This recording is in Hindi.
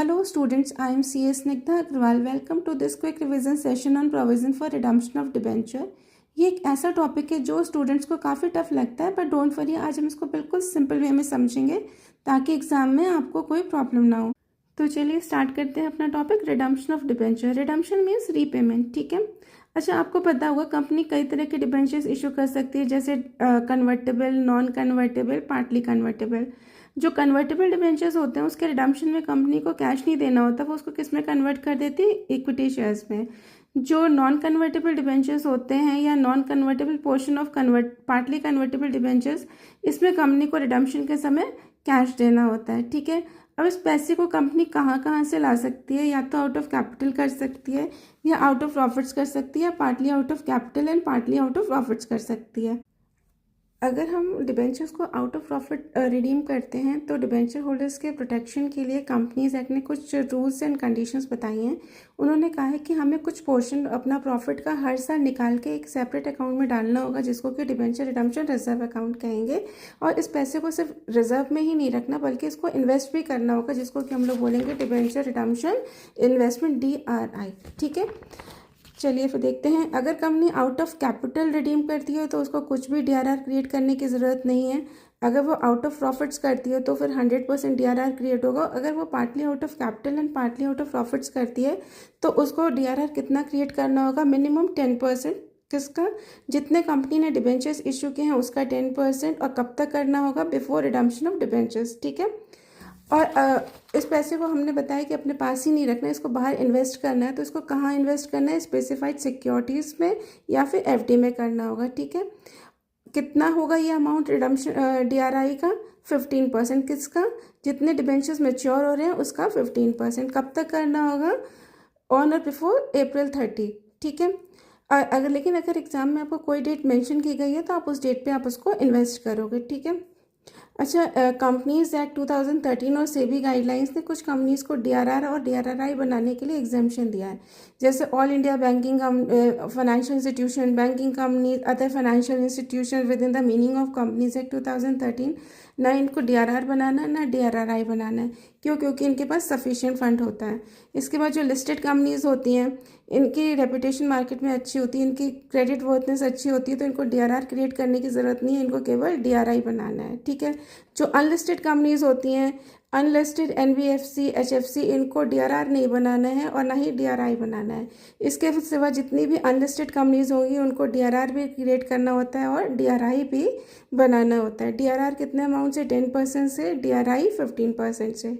Hello students, I am CS Snigdha Agrawal. Welcome to this quick revision session on provision for redemption of debenture. ये एक ऐसा टॉपिक है जो स्टूडेंट्स को काफ़ी टफ लगता है, बट डोंट वरी, आज हम इसको बिल्कुल सिंपल वे में समझेंगे ताकि एग्जाम में आपको कोई प्रॉब्लम ना हो। तो चलिए स्टार्ट करते हैं अपना topic, redemption of debenture. Redemption means repayment, ठीक है। अच्छा, आपको पता होगा कंपनी कई तरह के डिबेंचर्स इशू कर सकती है, जैसे convertible, non convertible, partly convertible. जो कन्वर्टेबल डिबेंचर्स होते हैं उसके रिडम्पशन में कंपनी को कैश नहीं देना होता, वो उसको किस में कन्वर्ट कर देती है, इक्विटी शेयर्स में। जो नॉन कन्वर्टेबल डिबेंचर्स होते हैं या non convertible portion of partly convertible debentures, इसमें कंपनी को रिडम्पशन के समय कैश देना होता है, ठीक है। अब इस पैसे को कंपनी कहाँ कहाँ से ला सकती है, या तो आउट ऑफ कैपिटल कर सकती है, या आउट ऑफ प्रॉफिट्स कर सकती है, या partly out of capital and partly out of profits कर सकती है। अगर हम डिबेंचर्स को आउट ऑफ प्रॉफिट रिडीम करते हैं तो डिबेंचर होल्डर्स के प्रोटेक्शन के लिए कंपनीज एक्ट ने कुछ रूल्स एंड कंडीशंस बताई हैं। उन्होंने कहा है कि हमें कुछ पोर्शन अपना प्रॉफिट का हर साल निकाल के एक सेपरेट अकाउंट में डालना होगा, जिसको कि डिबेंचर रिडम्पशन रिजर्व अकाउंट कहेंगे। और इस पैसे को सिर्फ रिजर्व में ही नहीं रखना, बल्कि इसको इन्वेस्ट भी करना होगा, जिसको कि हम लोग बोलेंगे डिबेंचर रिडम्पशन इन्वेस्टमेंट, DRI, ठीक है। चलिए फिर देखते हैं। अगर company out of capital redeem करती है तो उसको कुछ भी DRR क्रिएट करने की ज़रूरत नहीं है। अगर वो आउट ऑफ प्रॉफिट्स करती है तो फिर 100% DRR क्रिएट होगा। अगर वो partly out of capital and partly out of profits करती है तो उसको DRR कितना क्रिएट करना होगा, मिनिमम 10%। किसका? जितने कंपनी ने डिबेंचर्स इशू किए हैं उसका 10%। और कब तक करना होगा? बिफोर रिडम्पशन ऑफ डिबेंचर्स, ठीक है। और इस पैसे को हमने बताया कि अपने पास ही नहीं रखना है, इसको बाहर इन्वेस्ट करना है। तो इसको कहाँ इन्वेस्ट करना है? स्पेसिफाइड सिक्योरिटीज़ में या फिर FD में करना होगा, ठीक है। कितना होगा ये अमाउंट रिडम्पशन DRI का? 15%। किसका? जितने डिबेंचर्स मेच्योर हो रहे हैं उसका 15%। कब तक करना होगा? ऑन और बिफोर April 30, ठीक है। अगर एग्जाम में आपको कोई डेट मेंशन की गई है तो आप उस डेट पे आप उसको इन्वेस्ट करोगे, ठीक है। अच्छा, कंपनीज एक्ट 2013 और सेबी गाइडलाइंस ने कुछ कंपनीज को DRR और DRRI बनाने के लिए एग्जाम्पशन दिया है, जैसे all India banking financial institution, banking companies, other financial institution with in the meaning of companies act 2013। ना इनको DRR बनाना है ना DRRI बनाना है। क्यों? क्योंकि इनके पास सफिशिएंट फंड होता है। इसके बाद जो लिस्टेड कंपनीज होती हैं, इनकी रेपुटेशन मार्केट में अच्छी होती है, इनकी क्रेडिट वर्थनेस अच्छी होती है, तो इनको DRR क्रिएट करने की ज़रूरत नहीं है, इनको केवल DRI बनाना है, ठीक है। जो अनलिस्टेड कंपनीज होती हैं, अनलिस्टेड NBFC, HFC, इनको DRR नहीं बनाना है और ना ही DRI बनाना है। इसके सिवा जितनी भी अनलिस्टेड कंपनीज होंगी उनको DRR भी क्रिएट करना होता है और DRI भी बनाना होता है। DRR कितने अमाउंट से? 10% से, DRI 15% से,